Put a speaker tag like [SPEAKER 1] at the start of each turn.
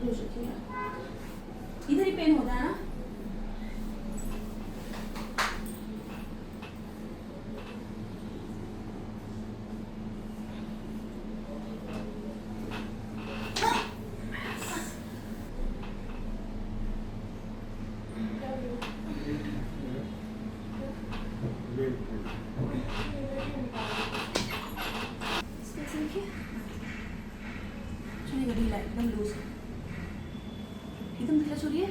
[SPEAKER 1] Close रखिएगा, इधर ही pen होता है ना। ढीला एकदम लूज, एकदम ढीला छोड़िए।